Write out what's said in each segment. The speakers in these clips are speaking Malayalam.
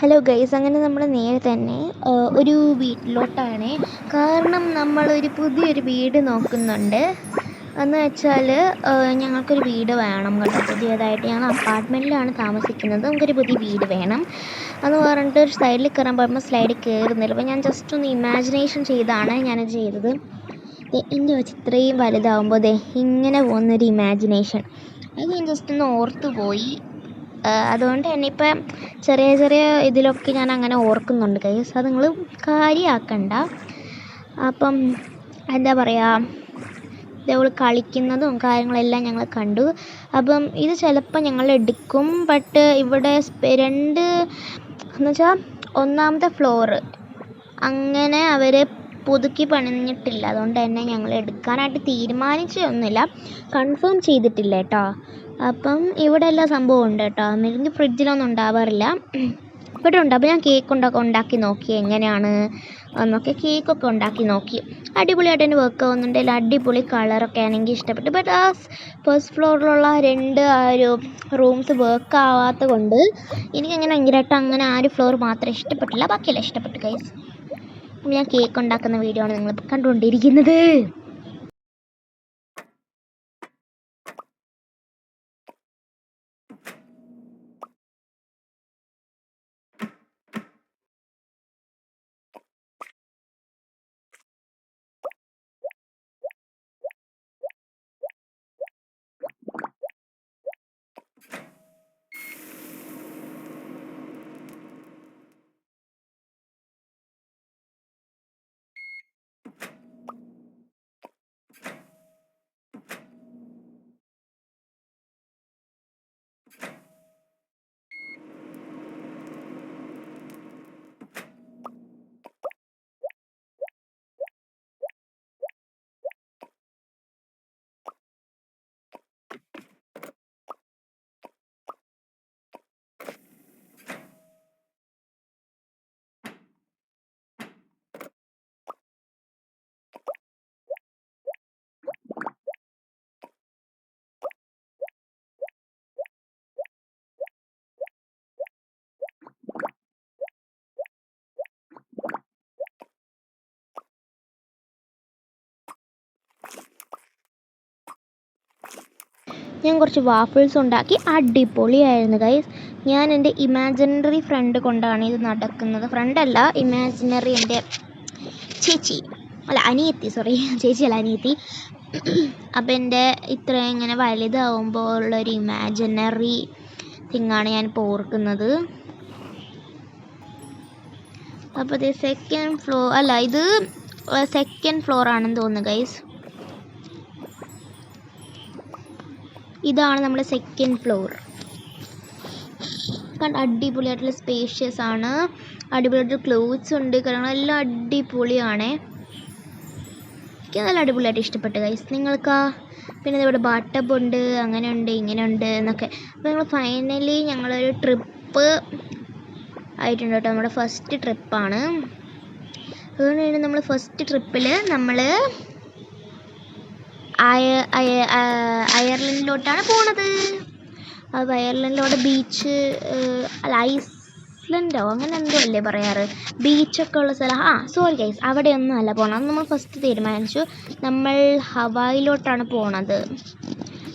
ഹലോ ഗൈസ്, അങ്ങനെ നമ്മൾ നേരെ തന്നെ ഒരു വീട്ടിലോട്ടാണ്. കാരണം നമ്മളൊരു പുതിയൊരു വീട് നോക്കുന്നുണ്ട്. എന്ന് വെച്ചാൽ ഞങ്ങൾക്കൊരു വീട് വേണം കേട്ടോ. പുതിയതായിട്ട് ഞങ്ങൾ അപ്പാർട്ട്മെൻറ്റിലാണ് താമസിക്കുന്നത്. നമുക്കൊരു പുതിയ വീട് വേണം എന്ന് പറഞ്ഞിട്ട് ഒരു സൈഡിൽ കയറാൻ പറയുമ്പോൾ സ്ലൈഡിൽ കയറുന്നില്ല. അപ്പോൾ ഞാൻ ജസ്റ്റ് ഒന്ന് ഇമാജിനേഷൻ ചെയ്താണ് ഞാനത് ചെയ്തത്. എൻ്റെ വെച്ച് ഇത്രയും വലുതാവുമ്പോൾ ഇങ്ങനെ പോകുന്നൊരു ഇമാജിനേഷൻ അത് ഞാൻ ജസ്റ്റ് ഒന്ന് ഓർത്തു പോയി. അതുകൊണ്ട് തന്നെ ഇപ്പം ചെറിയ ചെറിയ ഇതിലൊക്കെ ഞാൻ അങ്ങനെ ഓർക്കുന്നുണ്ട് ഗൈസ്. അത് നിങ്ങൾ കാര്യമാക്കണ്ട. അപ്പം എന്താ പറയുക, ഇതേപോലെ കളിക്കുന്നതും കാര്യങ്ങളെല്ലാം ഞങ്ങൾ കണ്ടു. അപ്പം ഇത് ചിലപ്പോൾ ഞങ്ങൾ എടുക്കും. ബട്ട് ഇവിടെ രണ്ട് എന്ന് വെച്ചാൽ ഒന്നാമത്തെ ഫ്ലോറ് അങ്ങനെ അവർ പുതുക്കി പണിഞ്ഞിട്ടില്ല. അതുകൊണ്ട് തന്നെ ഞങ്ങൾ എടുക്കാനായിട്ട് തീരുമാനിച്ചൊന്നുമില്ല, കൺഫേം ചെയ്തിട്ടില്ല കേട്ടോ. അപ്പം ഇവിടെ എല്ലാ സംഭവം ഉണ്ട് കേട്ടോ. അല്ലെങ്കിൽ ഫ്രിഡ്ജിലൊന്നും ഉണ്ടാവാറില്ല, ഇവിടെ ഉണ്ട്. അപ്പോൾ ഞാൻ കേക്ക് ഉണ്ടാക്കി നോക്കി എങ്ങനെയാണ് എന്നൊക്കെ. കേക്കൊക്കെ ഉണ്ടാക്കി നോക്കി, അടിപൊളിയായിട്ട് തന്നെ വർക്ക് ആവുന്നുണ്ട്. അടിപൊളി കളറൊക്കെ ആണെങ്കിൽ ഇഷ്ടപ്പെട്ടു. ബട്ട് ആ ഫസ്റ്റ് ഫ്ലോറിലുള്ള ഒരു റൂംസ് വർക്ക് ആവാത്തത് കൊണ്ട് എനിക്കങ്ങനെ ഭയങ്കരമായിട്ട് അങ്ങനെ ആ ഒരു ഫ്ലോർ മാത്രമേ ഇഷ്ടപ്പെട്ടില്ല, ബാക്കിയെല്ലാം ഇഷ്ടപ്പെട്ടു ഗൈസ്. ഞാൻ കേക്ക് ഉണ്ടാക്കുന്ന വീഡിയോ ആണ് നിങ്ങൾ കണ്ടുകൊണ്ടിരിക്കുന്നത്. ഞാൻ കുറച്ച് വാഫിൾസ് ഉണ്ടാക്കി, അടിപൊളിയായിരുന്നു ഗൈസ്. ഞാൻ എൻ്റെ ഇമാജിനറി ഫ്രണ്ട് കൊണ്ടാണ് ഇത് നടക്കുന്നത്. ഫ്രണ്ടല്ല, ഇമാജിനറി എൻ്റെ ചേച്ചി, അല്ല അനിയത്തി, സോറി ചേച്ചിയല്ല അനിയത്തി. അപ്പം എൻ്റെ ഇത്രയും ഇങ്ങനെ വലുതാവുമ്പോൾ ഉള്ളൊരു ഇമാജിനറി തിങ്ങാണ് ഞാനിപ്പോൾ ഓർക്കുന്നത്. അപ്പോൾ ഇത് സെക്കൻഡ് ഫ്ലോർ അല്ല, ഇത് സെക്കൻഡ് ഫ്ലോർ ആണെന്ന് തോന്നുന്നു ഗൈസ്. ഇതാണ് നമ്മുടെ സെക്കൻഡ് ഫ്ലോർ. അടിപൊളിയായിട്ടുള്ള സ്പേഷ്യസ് ആണ്, അടിപൊളിയായിട്ട് ക്ലോത്ത്സ് ഉണ്ട്, കാര്യങ്ങളെല്ലാം അടിപൊളിയാണ്. എനിക്ക് നല്ല അടിപൊളിയായിട്ട് ഇഷ്ടപ്പെട്ടു ഗൈസ്. നിങ്ങൾക്കാ? പിന്നെ ഇവിടെ ബാട്ടപ്പ് ഉണ്ട്, അങ്ങനെ ഉണ്ട് ഇങ്ങനെ ഉണ്ട് എന്നൊക്കെ. അപ്പോൾ ഞങ്ങൾ ഫൈനലി ഞങ്ങളൊരു ട്രിപ്പ് ആയിട്ടുണ്ട് കേട്ടോ. നമ്മുടെ ഫസ്റ്റ് ട്രിപ്പാണ്. അതുകൊണ്ട് തന്നെ നമ്മൾ ഫസ്റ്റ് ട്രിപ്പിൽ നമ്മൾ അയർലൻഡിലോട്ടാണ് പോണത്. അത് അയർലൻഡിലോട്ട് ബീച്ച്, അല്ല ഐസ്ലൻഡോ അങ്ങനെ എന്തോ അല്ലേ പറയാറ്, ബീച്ചൊക്കെ ഉള്ള സ്ഥലം. സോറി ഗൈസ്, അവിടെയൊന്നും അല്ല പോകണം. നമ്മൾ ഫസ്റ്റ് തീരുമാനിച്ചു നമ്മൾ ഹവായിലോട്ടാണ് പോണത്.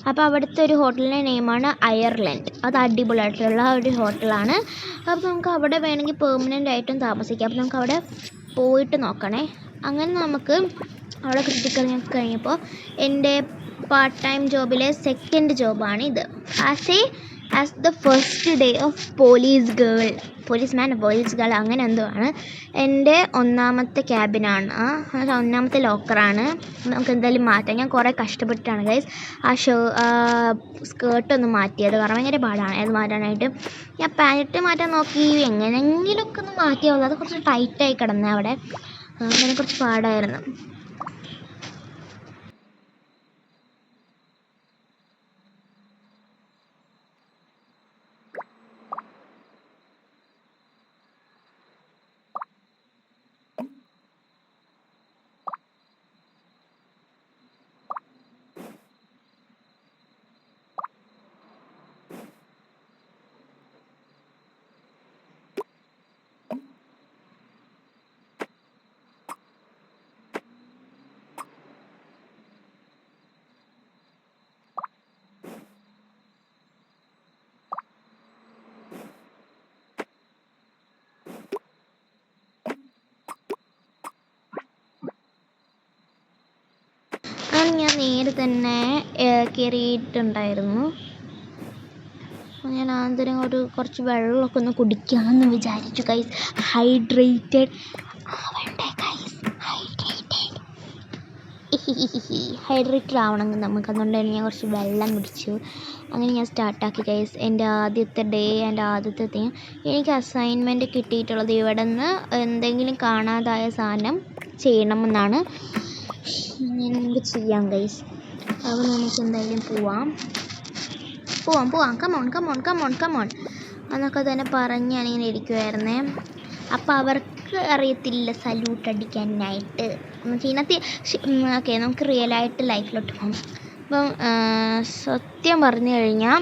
അപ്പോൾ അവിടുത്തെ ഒരു ഹോട്ടലിൻ്റെ നെയിമാണ് അയർലൻഡ്. അത് അടിപൊളിയായിട്ടുള്ള ഒരു ഹോട്ടലാണ്. അപ്പോൾ നമുക്ക് അവിടെ വേണമെങ്കിൽ പെർമനൻ്റ് ആയിട്ടും താമസിക്കാം. അപ്പോൾ നമുക്ക് അവിടെ പോയിട്ട് നോക്കണേ. അങ്ങനെ നമുക്ക് അവിടെ കഴിഞ്ഞപ്പോൾ എൻ്റെ പാർട്ട് ടൈം ജോബിലെ സെക്കൻഡ് ജോബാണിത്. As the first day of police girl അങ്ങനെ എന്തോ ആണ്. എൻ്റെ ഒന്നാമത്തെ ക്യാബിനാണ്, ഒന്നാമത്തെ ലോക്കറാണ്. നമുക്ക് എന്തായാലും മാറ്റാം. ഞാൻ കുറേ കഷ്ടപ്പെട്ടിട്ടാണ് ഗൈസ് ആ സ്കേർട്ടൊന്ന് മാറ്റിയത്, കാരണം ഭയങ്കര പാടാണ് അത് മാറ്റാനായിട്ട്. ഞാൻ പാൻറ്റ് മാറ്റാൻ നോക്കി, എങ്ങനെയെങ്കിലുമൊക്കെ ഒന്ന് മാറ്റിയാവുള്ളൂ. അത് കുറച്ച് ടൈറ്റായി കിടന്നേ അവിടെ, അങ്ങനെ കുറച്ച് പാടായിരുന്നു. അങ്ങനെ ഞാൻ നേരെ തന്നെ കയറിയിട്ടുണ്ടായിരുന്നു. ഞാൻ ആന്തരം കുറച്ച് വെള്ളമൊക്കെ ഒന്ന് കുടിക്കാമെന്ന് വിചാരിച്ചു ഗൈസ്. ഹൈഡ്രേറ്റഡ് ആവണ്ടേ ഗൈസ്, ഹൈഡ്രേറ്റഡ് ആവണമെങ്കിൽ നമുക്ക്. അതുകൊണ്ട് തന്നെ ഞാൻ കുറച്ച് വെള്ളം കുടിച്ചു. അങ്ങനെ ഞാൻ സ്റ്റാർട്ടാക്കി ഗൈസ് എൻ്റെ ആദ്യത്തെ ഡേ. എൻ്റെ ആദ്യത്തെ തിങ് എനിക്ക് അസൈൻമെൻറ്റ് കിട്ടിയിട്ടുള്ളത് ഇവിടെ നിന്ന് എന്തെങ്കിലും കാണാതായ സാധനം ചെയ്യണമെന്നാണ്. നമുക്ക് ചെയ്യാം ഗൈസ്. അപ്പോൾ നമുക്ക് എന്തായാലും പോവാം. കമോൺ എന്നൊക്കെ തന്നെ പറഞ്ഞ് ഞാനിങ്ങനെ ഇരിക്കുമായിരുന്നേ. അപ്പോൾ അവർക്ക് അറിയത്തില്ല സല്യൂട്ട് അടിക്കാനായിട്ട്. ഇതിനകത്ത് ഓക്കെ, നമുക്ക് റിയലായിട്ട് ലൈഫിലോട്ട് പോകാം. അപ്പം സത്യം പറഞ്ഞു കഴിഞ്ഞാൽ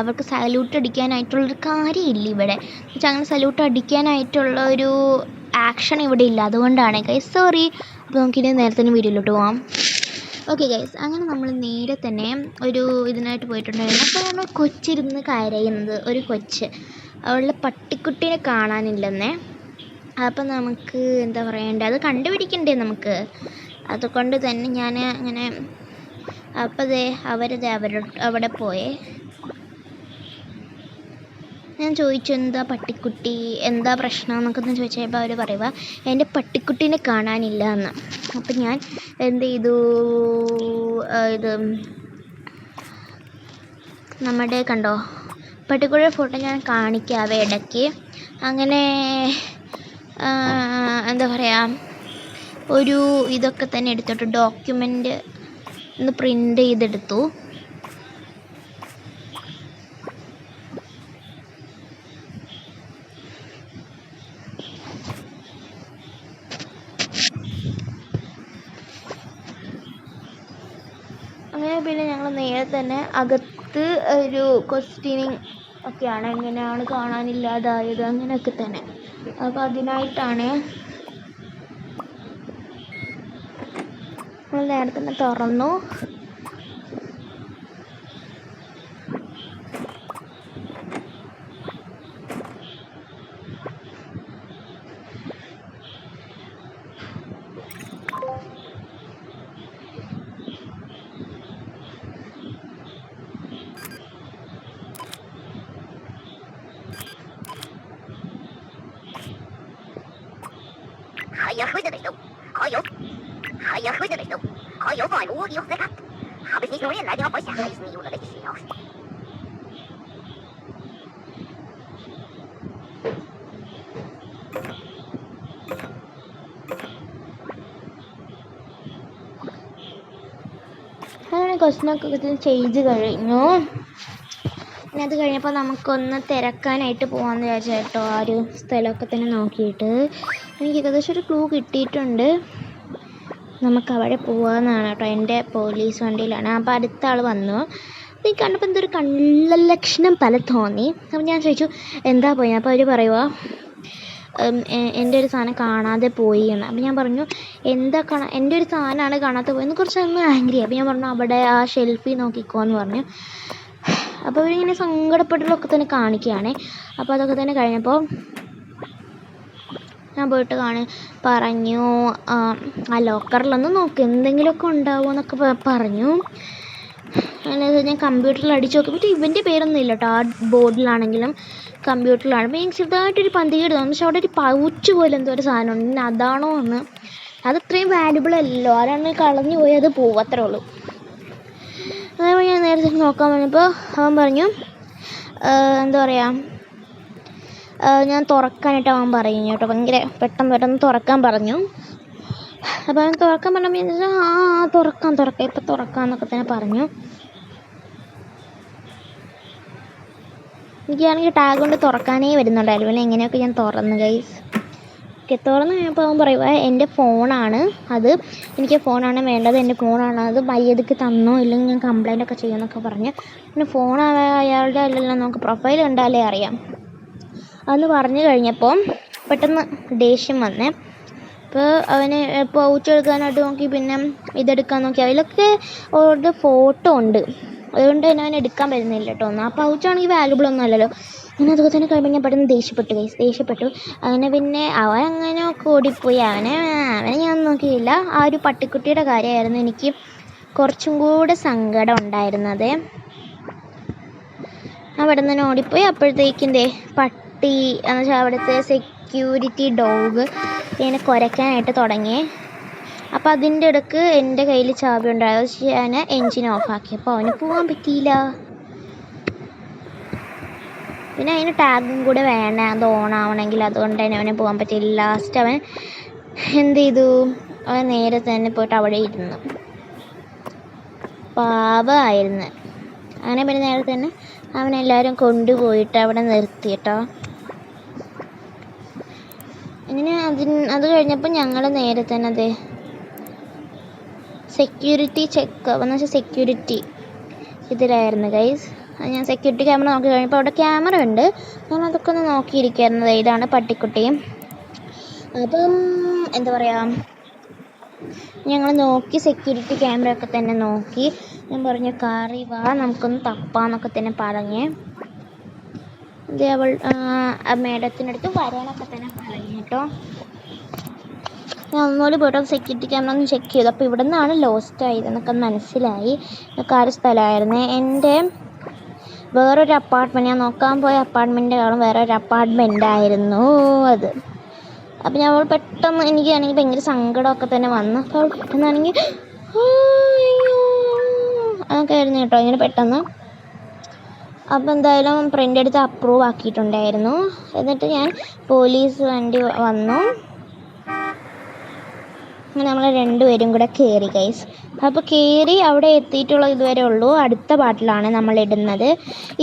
അവർക്ക് സല്യൂട്ട് അടിക്കാനായിട്ടുള്ളൊരു കാര്യമില്ല ഇവിടെ. എന്നുവെച്ചാൽ അങ്ങനെ സല്യൂട്ട് അടിക്കാനായിട്ടുള്ള ഒരു ആക്ഷൻ ഇവിടെ ഇല്ല. അതുകൊണ്ടാണ് ഗൈസ്, സോറി. അപ്പോൾ നമുക്കിനി നേരത്തെ തന്നെ വീഡിയോയിലോട്ട് പോകാം. ഓക്കെ ഗൈസ്, അങ്ങനെ നമ്മൾ നേരെ തന്നെ ഒരു ഇതിനായിട്ട് പോയിട്ടുണ്ടായിരുന്നു. അപ്പോഴാണ് കൊച്ചിരുന്ന് കരയുന്നത്. ഒരു കൊച്ച്, അവളുടെ പട്ടിക്കുട്ടീനെ കാണാനില്ലെന്നേ. അപ്പം നമുക്ക് എന്താ പറയണ്ടേ, അത് കണ്ടുപിടിക്കണ്ടേ നമുക്ക്. അതുകൊണ്ട് തന്നെ ഞാൻ അങ്ങനെ അപ്പോൾ അവിടെ പോയേ. ഞാൻ ചോദിച്ചു എന്താ പട്ടിക്കുട്ടി, എന്താ പ്രശ്നം എന്നൊക്കെ ഒന്ന് ചോദിച്ചപ്പോൾ അവർ പറയുക എൻ്റെ പട്ടിക്കുട്ടീനെ കാണാനില്ല എന്ന്. അപ്പം ഞാൻ എന്ത് ചെയ്തു, ഇത് നമ്മുടെ കണ്ടോ പട്ടിക്കുട്ടിയുടെ ഫോട്ടോ ഞാൻ കാണിക്കാവേ ഇടയ്ക്ക്. അങ്ങനെ എന്താ പറയുക, ഒരു ഇതൊക്കെ തന്നെ എടുത്തിട്ട് ഡോക്യുമെൻ്റ് ഒന്ന് പ്രിൻ്റ് ചെയ്തെടുത്തു. അങ്ങനെ പിന്നെ ഞങ്ങൾ നേരെ തന്നെ അകത്ത് ഒരു ക്വസ്റ്റ്യനിങ് ഒക്കെയാണ്, എങ്ങനെയാണ് കാണാനില്ലാതായത് അങ്ങനെയൊക്കെ തന്നെ. അപ്പോൾ അതിനായിട്ടാണ് നമ്മൾ നേരെ തന്നെ തുറന്നു.还有外物有在看，habe ich nicht nur in der Hause heißen Jule的Geschirr. അങ്ങനെ ക്വസ്റ്റ്യനൊക്കെ ചെയ്ത് കഴിഞ്ഞു. പിന്നെ അത് കഴിഞ്ഞപ്പോൾ നമുക്കൊന്ന് തിരക്കാനായിട്ട് പോകാമെന്ന് വിചാരിച്ചു കേട്ടോ. ആ ഒരു സ്ഥലമൊക്കെ തന്നെ നോക്കിയിട്ട് എനിക്ക് ഏകദേശം ഒരു ക്ലൂ കിട്ടിയിട്ടുണ്ട്. നമുക്കവിടെ പോകാമെന്നാണ് കേട്ടോ. എൻ്റെ പോലീസ് വണ്ടിയിലാണ്. അപ്പോൾ അടുത്ത ആൾ വന്നു. അത് കണ്ടപ്പോൾ എന്തൊരു കള്ളലക്ഷണം പോലെ തോന്നി. അപ്പോൾ ഞാൻ ചോദിച്ചു എന്താ പോയി. അപ്പോൾ അവർ പറയുക എൻ്റെ ഒരു സാധനം കാണാതെ പോയി എന്ന്. അപ്പോൾ ഞാൻ പറഞ്ഞു എന്താ എൻ്റെ ഒരു സാധനമാണ് കാണാതെ പോയെന്ന്. കുറച്ചൊന്ന് ആംഗ്രി. അപ്പോൾ ഞാൻ പറഞ്ഞു അവിടെ ആ ഷെൽഫിൽ നോക്കിക്കോ എന്ന് പറഞ്ഞു. അപ്പോൾ അവരിങ്ങനെ സങ്കടപ്പെട്ടുള്ളൊക്കെ തന്നെ കാണിക്കുകയാണ്. അപ്പോൾ അതൊക്കെ തന്നെ കഴിഞ്ഞപ്പോൾ ഞാൻ പോയിട്ട് പറഞ്ഞു ആ ലോക്കറിലൊന്ന് നോക്ക് എന്തെങ്കിലുമൊക്കെ ഉണ്ടാവുമോ എന്നൊക്കെ പറഞ്ഞു. അങ്ങനെ ഞാൻ കമ്പ്യൂട്ടറിൽ അടിച്ച് നോക്കിയിട്ട് ഇവൻ്റെ പേരൊന്നും ഇല്ല കേട്ടോ. ആ ബോർഡിലാണെങ്കിലും കമ്പ്യൂട്ടറിലാണ്. അപ്പോൾ എനിക്ക് ചെറുതായിട്ടൊരു പന്തികേട് തോന്നുന്നു. പക്ഷെ അവിടെ ഒരു പൗച്ച് പോലെ എന്തോ ഒരു സാധനം ഉണ്ട്. അതാണോ എന്ന്, അത് ഇത്രയും വാല്യുബിൾ അല്ലല്ലോ. ആരാണ് കളഞ്ഞു പോയി അത് പോകും, അത്രേ ഉള്ളൂ. അതേപോലെ ഞാൻ നേരത്തെ നോക്കാൻ പറഞ്ഞപ്പോൾ അവൻ പറഞ്ഞു എന്താ പറയുക, ഞാൻ തുറക്കാനായിട്ട് അവൻ പറഞ്ഞു കേട്ടോ. ഭയങ്കര പെട്ടെന്ന് തുറക്കാൻ പറഞ്ഞു. അപ്പോൾ അവൻ തുറക്കാൻ പറഞ്ഞപ്പോൾ ഞാൻ തുറക്കാം ഇപ്പം തുറക്കാമെന്നൊക്കെ തന്നെ പറഞ്ഞു. എനിക്കാണെങ്കിൽ ടാഗ് കൊണ്ട് തുറക്കാനേ വരുന്നുണ്ടായിരുന്നു. പിന്നെ എങ്ങനെയൊക്കെ ഞാൻ തുറന്നു ഗൈസ്. ഓക്കെ, തുറന്ന് കഴിഞ്ഞപ്പോൾ അവൻ പറയുക എൻ്റെ ഫോണാണ് അത്, എനിക്ക് ഫോണാണ് വേണ്ടത്, എൻ്റെ ഫോണാണ് അത്, മര്യാദയ്ക്ക് തന്നോ ഇല്ലെങ്കിൽ ഞാൻ കംപ്ലൈൻ്റ് ഒക്കെ ചെയ്യുമെന്നൊക്കെ പറഞ്ഞ്. പിന്നെ ഫോൺ അയാളുടെ അല്ലല്ലോ, നമുക്ക് പ്രൊഫൈൽ കണ്ടാലേ അറിയാം. അതെന്ന് പറഞ്ഞു കഴിഞ്ഞപ്പോൾ പെട്ടെന്ന് ദേഷ്യം വന്നേ. അപ്പോൾ അവന് പൗച്ച് എടുക്കാനായിട്ട് നോക്കി, പിന്നെ ഇതെടുക്കാൻ നോക്കി. അതിലൊക്കെ അവരുടെ ഫോട്ടോ ഉണ്ട്. അതുകൊണ്ട് തന്നെ അവൻ എടുക്കാൻ പറ്റുന്നില്ല കേട്ടോ. ആ പൗച്ചാണെങ്കിൽ വാല്യുബിൾ ഒന്നും അല്ലല്ലോ. അങ്ങനെ അതൊക്കെ തന്നെ കഴിയുമ്പോൾ ഞാൻ പെട്ടെന്ന് ദേഷ്യപ്പെട്ടു. അങ്ങനെ പിന്നെ അവൻ അങ്ങനെ ഓടിപ്പോയി. അവനെ ഞാൻ നോക്കിയില്ല. ആ ഒരു പട്ടിക്കുട്ടിയുടെ കാര്യമായിരുന്നു എനിക്ക് കുറച്ചും കൂടെ സങ്കടം ഉണ്ടായിരുന്നത്. അവിടെ നിന്ന് ഓടിപ്പോയി. അപ്പോഴത്തേക്കിൻ്റെ പട്ടി എന്ന് വെച്ചാൽ അവിടുത്തെ സെക്യൂരിറ്റി ഡോഗ് ഇങ്ങനെ കുരയ്ക്കാനായിട്ട് തുടങ്ങി. അപ്പോൾ അതിൻ്റെ ഇടയ്ക്ക് എൻ്റെ കയ്യിൽ ചാവി ഉണ്ടായത് ഞാൻ എൻജിൻ ഓഫാക്കി. അപ്പോൾ അവന് പോകാൻ പറ്റിയില്ല. പിന്നെ അതിന് ടാഗും കൂടെ വേണം അത് ഓണാവണമെങ്കിൽ, അതുകൊണ്ട് തന്നെ അവന് പോകാൻ പറ്റിയില്ല. ലാസ്റ്റ് അവൻ എന്ത് ചെയ്തു, അവൻ നേരെ തന്നെ പോയിട്ട് അവിടെ ഇരുന്നു. പാവമായിരുന്നു. അങ്ങനെ പിന്നെ നേരെ തന്നെ അവനെല്ലാവരും കൊണ്ടുപോയിട്ട് അവിടെ നിർത്തി കേട്ടോ. അങ്ങനെ അത് കഴിഞ്ഞപ്പോൾ ഞങ്ങൾ നേരെ തന്നെ അതെ സെക്യൂരിറ്റി ചെക്ക് എന്ന് വെച്ചാൽ സെക്യൂരിറ്റി ഇതിലായിരുന്നു ഗൈസ്. ഞാൻ സെക്യൂരിറ്റി ക്യാമറ നോക്കി കഴിഞ്ഞപ്പോൾ അവിടെ ക്യാമറ ഉണ്ട്. ഞാൻ അതൊക്കെ ഒന്ന് നോക്കിയിരിക്കുന്നത്. ഇതാണ് പട്ടിക്കുട്ടിയും. അപ്പം എന്താ പറയുക, ഞങ്ങൾ നോക്കി സെക്യൂരിറ്റി ക്യാമറ ഒക്കെ തന്നെ നോക്കി. ഞാൻ പറഞ്ഞു കാറി വാ നമുക്കൊന്ന് തപ്പാന്നൊക്കെ തന്നെ പറഞ്ഞ് ഇത് അവൾ മേഡത്തിനടുത്ത് വരാനൊക്കെ തന്നെ പറഞ്ഞു കേട്ടോ. ഞാൻ ഒന്നുകൂടി പോയിട്ട് സെക്യൂരിറ്റി ക്യാമറ ഒന്ന് ചെക്ക് ചെയ്തു. അപ്പോൾ ഇവിടെ നിന്നാണ് ലോസ്റ്റ് ആയതെന്നൊക്കെ മനസ്സിലായി. കാര്യം സ്ഥലമായിരുന്നു എൻ്റെ വേറൊരു അപ്പാർട്ട്മെൻറ്റ്, ഞാൻ നോക്കാൻ പോയ അപ്പാർട്ട്മെൻറ്റ് കാണും വേറൊരു അപ്പാർട്ട്മെൻ്റ് ആയിരുന്നു അത്. അപ്പം ഞാൻ പെട്ടെന്ന് എനിക്കാണെങ്കിൽ ഭയങ്കര സങ്കടമൊക്കെ തന്നെ വന്നു. അപ്പോൾ പെട്ടെന്നാണെങ്കിൽ അതൊക്കെ ആയിരുന്നു കേട്ടോ ഇങ്ങനെ പെട്ടെന്ന്. അപ്പോൾ എന്തായാലും ഫ്രണ്ട് എടുത്ത് അപ്രൂവ് ആക്കിയിട്ടുണ്ടായിരുന്നു. എന്നിട്ട് ഞാൻ പോലീസ് വണ്ടി വന്നു. അങ്ങനെ നമ്മൾ രണ്ടുപേരും കൂടെ കയറി ഗൈസ്. അപ്പോൾ കയറി അവിടെ എത്തിയിട്ടുള്ള ഇതുവരെ ഉള്ളൂ. അടുത്ത പാട്ടിലാണ് നമ്മൾ ഇടുന്നത്.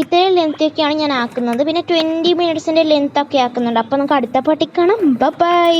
ഇത്രയും ലെങ്ത്തൊക്കെയാണ് ഞാൻ ആക്കുന്നത്. പിന്നെ 20 മിനിറ്റ്സിൻ്റെ ലെങ്ത്തൊക്കെ ആക്കുന്നുണ്ട്. അപ്പോൾ നമുക്ക് അടുത്ത പാട്ടിൽ കാണാം. ബൈ.